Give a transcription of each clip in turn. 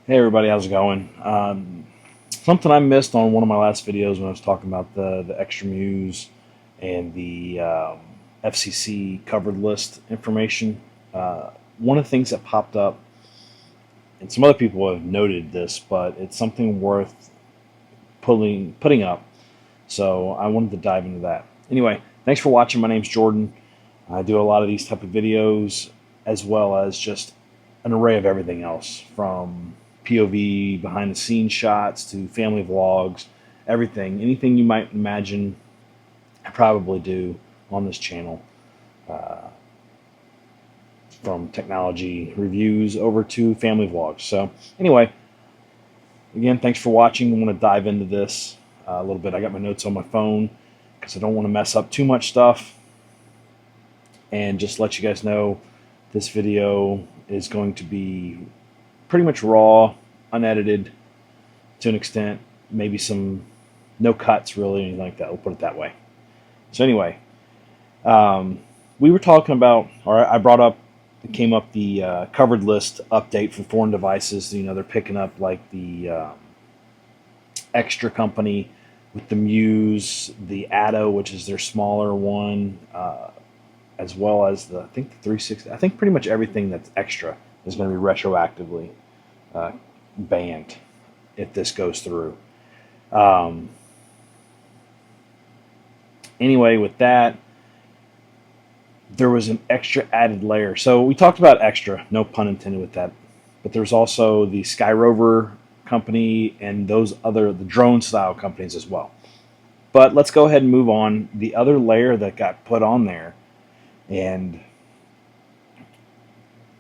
Hey everybody, how's it going? Something I missed on one of my last videos when I was talking about the extra muse and the FCC covered list information. One of the things that popped up, and some other people have noted this, but it's something worth putting up. So I wanted to dive into that. Anyway, thanks for watching. My name's Jordan. I do a lot of these type of videos as well as just an array of everything else from POV, behind the scenes shots to family vlogs, everything. Anything you might imagine, I probably do on this channel. Uh, from technology reviews over to family vlogs. So anyway, again, thanks for watching. I want to dive into this a little bit. I got my notes on my phone because I don't want to mess up too much stuff. And just let you guys know, this video is going to be pretty much raw, unedited to an extent, maybe some no cuts really, anything like that. We'll put it that way. So anyway, we were talking about, or I brought up, it came up the covered list update for foreign devices. You know, they're picking up like the extra company with the Muse, the Atto, which is their smaller one, as well as I think the 360. I think pretty much everything that's extra is going to be retroactively banned if this goes through. Um, anyway, with that, there was an extra added layer. So we talked about extra, no pun intended with that. But there's also the Sky Rover company and the drone style companies as well. But let's go ahead and move on. The other layer that got put on there, and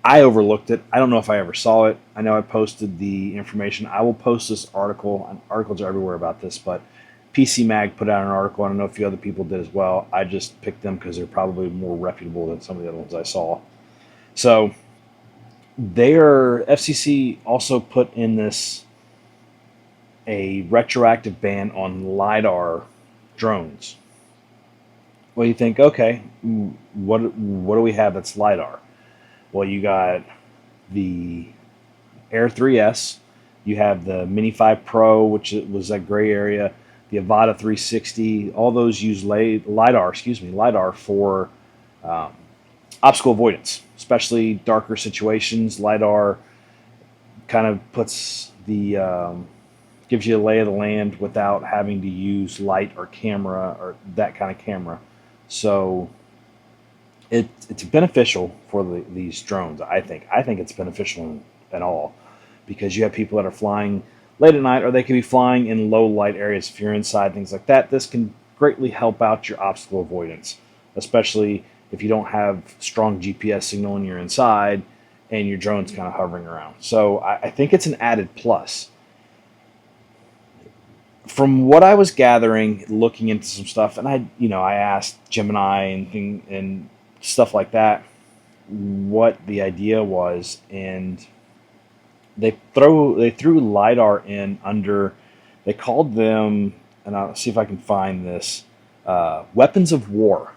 I overlooked it. I don't know if I ever saw it. I know I posted the information. I will post this article, and articles are everywhere about this, but PC Mag put out an article. I don't know if a few other people did as well. I just picked them because they're probably more reputable than some of the other ones I saw. So FCC also put in this a retroactive ban on LiDAR drones. Well, you think, okay, what do we have that's LiDAR? Well, you got the Air 3S, you have the Mini 5 Pro, which was that gray area, the Avata 360. All those use LiDAR for um, obstacle avoidance, especially darker situations. LiDAR kind of gives you a lay of the land without having to use light or camera or that kind of camera. So it's beneficial for these drones. I think it's beneficial in all, because you have people that are flying late at night, or they can be flying in low light areas. If you're inside, things like that, this can greatly help out your obstacle avoidance, especially if you don't have strong GPS signal and you're inside and your drone's kind of hovering around. So I think it's an added plus. From what I was gathering, looking into some stuff, and I asked Gemini and stuff like that what the idea was, and they threw LiDAR in under, they called them, and I'll see if I can find this, weapons of war.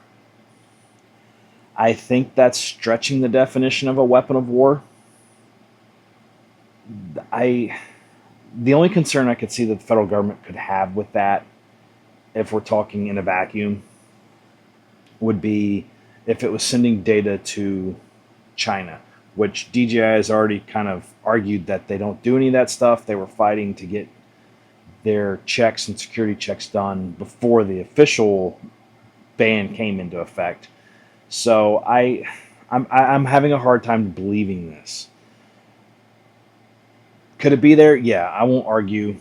I think that's stretching the definition of a weapon of war. The only concern I could see that the federal government could have with that, if we're talking in a vacuum, would be if it was sending data to China, which DJI has already kind of argued that they don't do any of that stuff. They were fighting to get their checks and security checks done before the official ban came into effect. So I'm having a hard time believing this. Could it be there? Yeah, I won't argue,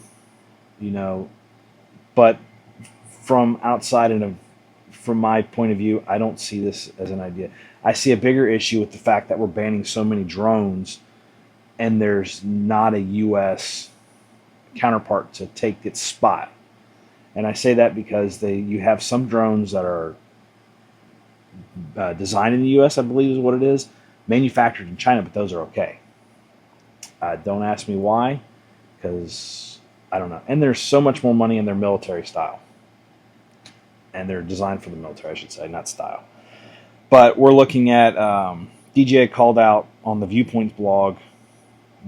but from outside and from my point of view, I don't see this as an idea. I see a bigger issue with the fact that we're banning so many drones and there's not a U.S. counterpart to take its spot. And I say that because you have some drones that are designed in the U.S., I believe is what it is, manufactured in China, but those are okay. Don't ask me why, because I don't know. And there's so much more money in their military style. And they're designed for the military, I should say, not style. But we're looking at, DJI called out on the Viewpoints blog,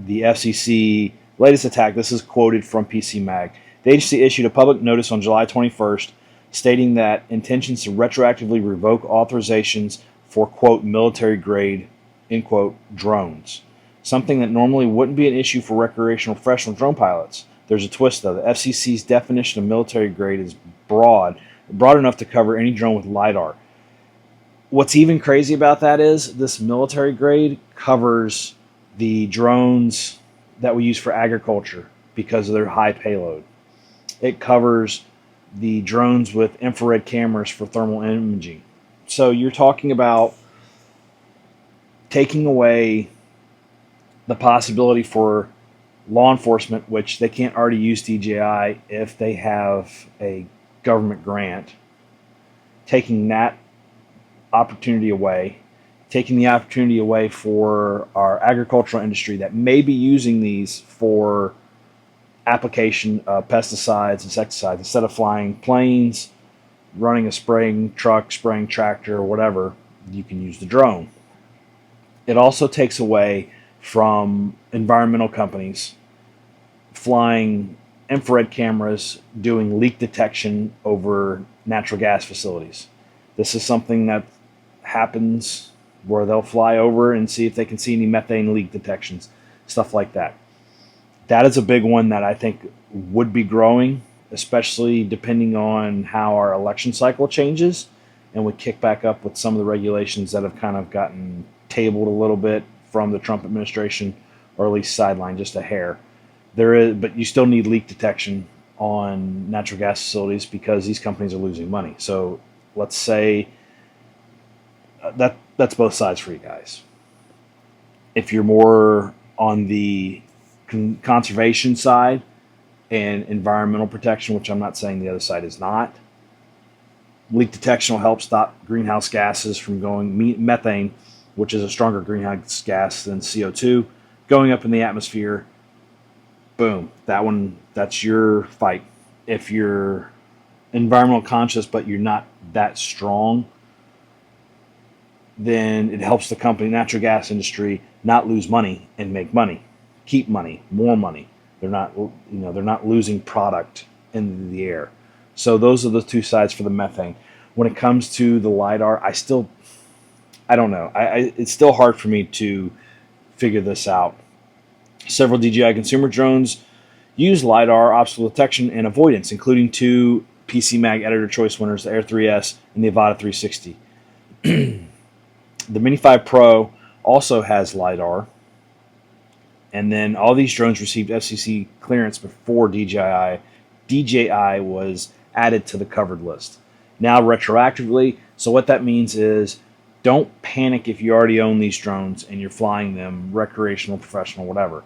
the FCC latest attack. This is quoted from PC Mag. The agency issued a public notice on July 21st stating that intentions to retroactively revoke authorizations for, quote, military grade, end quote, drones. Something that normally wouldn't be an issue for recreational professional drone pilots. There's a twist, though. The FCC's definition of military grade is broad enough to cover any drone with LiDAR. What's even crazy about that is this military grade covers the drones that we use for agriculture because of their high payload. It covers the drones with infrared cameras for thermal imaging. So you're talking about taking away the possibility for law enforcement, which they can't already use DJI if they have a government grant, taking that opportunity away, taking the opportunity away for our agricultural industry that may be using these for application of pesticides, insecticides. Instead of flying planes, running a spraying truck, spraying tractor, or whatever, you can use the drone. It also takes away from environmental companies flying infrared cameras doing leak detection over natural gas facilities. This is something that happens where they'll fly over and see if they can see any methane leak detections, stuff like that. That is a big one that I think would be growing, especially depending on how our election cycle changes and we kick back up with some of the regulations that have kind of gotten tabled a little bit from the Trump administration, or at least sidelined just a hair. There is, but you still need leak detection on natural gas facilities because these companies are losing money. So let's say that's both sides for you guys. If you're more on the conservation side and environmental protection, which I'm not saying the other side is not, leak detection will help stop greenhouse gases from going, methane, which is a stronger greenhouse gas than CO2, going up in the atmosphere. Boom, that's your fight. If you're environmental conscious but you're not that strong, then it helps the company, natural gas industry, not lose money and make money, keep money, more money. They're not losing product in the air. So those are the two sides for the methane. When it comes to the LiDAR, I don't know. It's still hard for me to figure this out. Several DJI consumer drones use LiDAR obstacle detection and avoidance, including two PC Mag Editor Choice winners, the Air 3S and the Avata 360. The Mini 5 Pro also has LiDAR. And then all these drones received FCC clearance before DJI was added to the covered list. Now retroactively, so what that means is don't panic if you already own these drones and you're flying them, recreational, professional, whatever.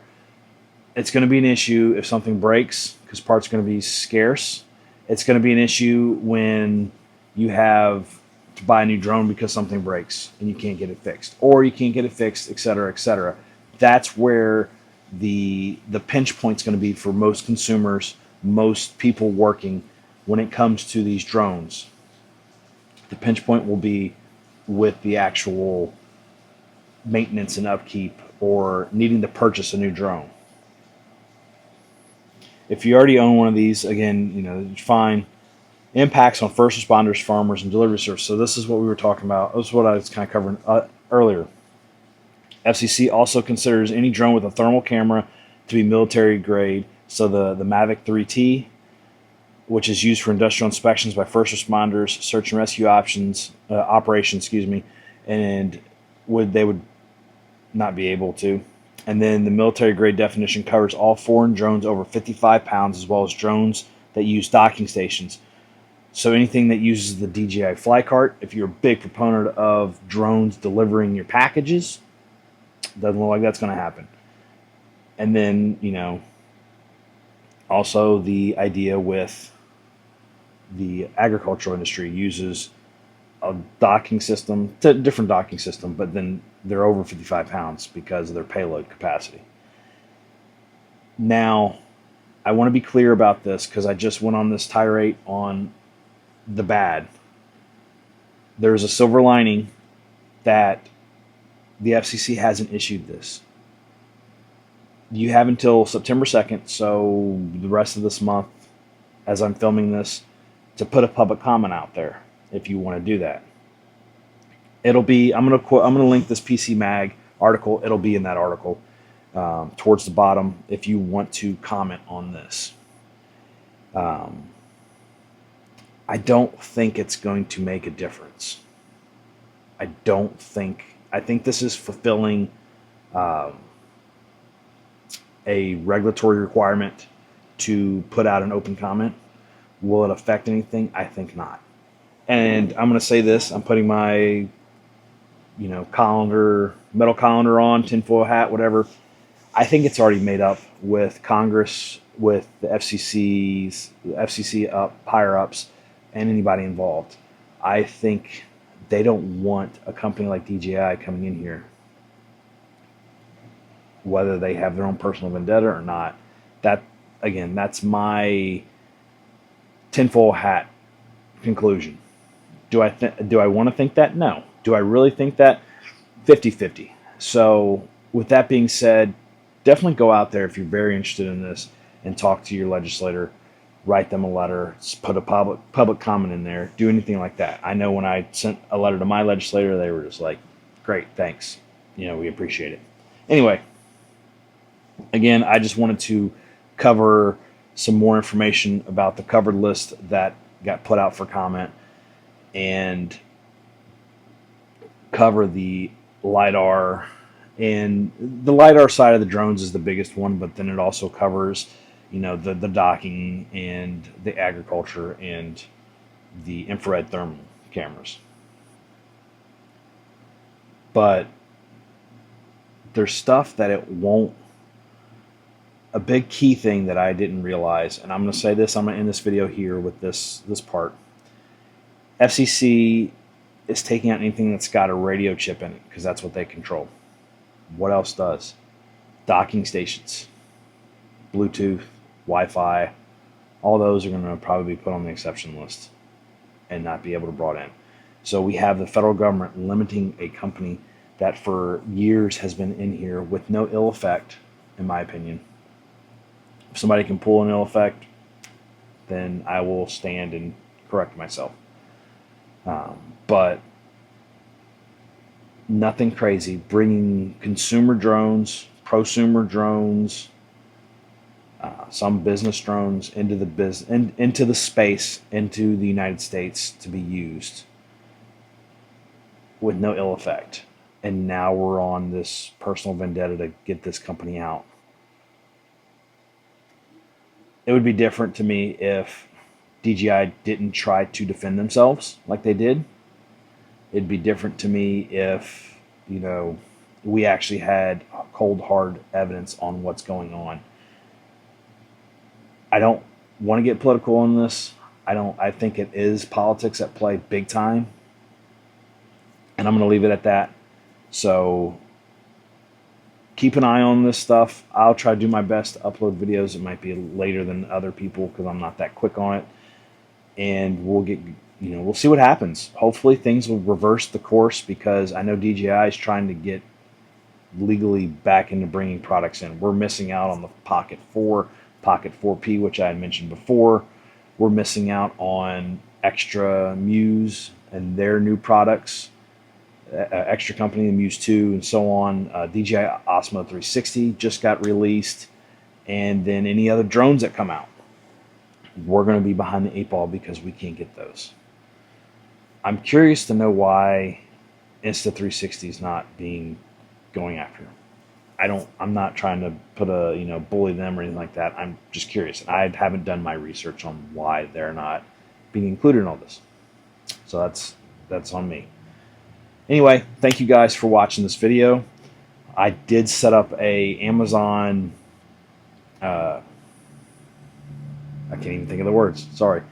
It's going to be an issue if something breaks because parts are going to be scarce. It's going to be an issue when you have to buy a new drone because something breaks and you can't get it fixed, or you can't get it fixed, etc., etc. That's where the pinch point's going to be for most consumers, most people working when it comes to these drones. The pinch point will be with the actual maintenance and upkeep or needing to purchase a new drone. If you already own one of these, again, it's fine. Impacts on first responders, farmers, and delivery service. So this is what we were talking about. This is what I was kind of covering earlier. FCC also considers any drone with a thermal camera to be military grade. So the Mavic 3T, which is used for industrial inspections by first responders, search and rescue operations, and they would not be able to. And then the military grade definition covers all foreign drones over 55 pounds, as well as drones that use docking stations. So anything that uses the DJI fly cart, if you're a big proponent of drones delivering your packages, doesn't look like that's going to happen. And then, also the idea with the agricultural industry uses a docking system, different docking system, but then they're over 55 pounds because of their payload capacity. Now, I want to be clear about this because I just went on this tirade on the bad. There's a silver lining that the FCC hasn't issued this. You have until September 2nd, so the rest of this month, as I'm filming this, to put a public comment out there if you want to do that. It'll be, I'm gonna link this PC Mag article. It'll be in that article towards the bottom if you want to comment on this. I don't think it's going to make a difference. I think this is fulfilling a regulatory requirement to put out an open comment. Will it affect anything? I think not. And I'm going to say this, I'm putting my, calendar, metal calendar on, tinfoil hat, whatever. I think it's already made up with Congress, with the FCC higher ups, and anybody involved. I think they don't want a company like DJI coming in here, whether they have their own personal vendetta or not. That's my tinfoil hat conclusion. Do I want to think that? No. Do I really think that? 50-50. So with that being said, definitely go out there if you're very interested in this and talk to your legislator. Write them a letter, put a public comment in there, do anything like that. I know when I sent a letter to my legislator, they were just like, great, thanks. We appreciate it. Anyway, again, I just wanted to cover some more information about the covered list that got put out for comment and cover the LiDAR. And the LiDAR side of the drones is the biggest one, but then it also covers the docking and the agriculture and the infrared thermal cameras. But there's stuff that it won't. A big key thing that I didn't realize, and I'm going to say this, I'm going to end this video here with this part. FCC is taking out anything that's got a radio chip in it because that's what they control. What else does? Docking stations, Bluetooth, Wi-Fi, all those are going to probably be put on the exception list and not be able to be brought in. So we have the federal government limiting a company that for years has been in here with no ill effect, in my opinion. If somebody can pull an ill effect, then I will stand and correct myself. But nothing crazy. Bringing consumer drones, prosumer drones, some business drones into the space, into the United States to be used with no ill effect. And now we're on this personal vendetta to get this company out. It would be different to me if DJI didn't try to defend themselves like they did. It'd be different to me if, we actually had cold, hard evidence on what's going on. I don't want to get political on this. I think it is politics at play big time. And I'm going to leave it at that. So keep an eye on this stuff. I'll try to do my best to upload videos. It might be later than other people because I'm not that quick on it. And we'll see what happens. Hopefully things will reverse the course because I know DJI is trying to get legally back into bringing products in. We're missing out on the Pocket 4, Pocket 4P, which I had mentioned before. We're missing out on Extra Muse and their new products. Extra Company, the Muse 2, and so on. DJI Osmo 360 just got released. And then any other drones that come out. We're going to be behind the 8 ball because we can't get those. I'm curious to know why Insta360 is not going after them. I'm not trying to put bully them or anything like that. I'm just curious. I haven't done my research on why they're not being included in all this. So that's on me. Anyway, thank you guys for watching this video. I did set up a Amazon, I can't even think of the words, sorry,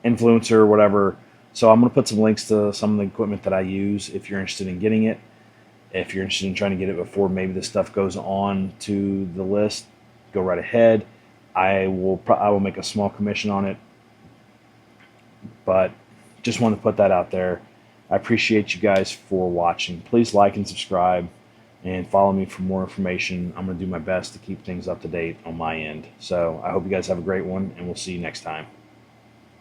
influencer or whatever. So I'm going to put some links to some of the equipment that I use if you're interested in getting it. If you're interested in trying to get it before maybe this stuff goes on to the list, go right ahead. I will make a small commission on it, but just want to put that out there. I appreciate you guys for watching. Please like and subscribe. and follow me for more information. I'm going to do my best to keep things up to date on my end. So I hope you guys have a great one, and we'll see you next time.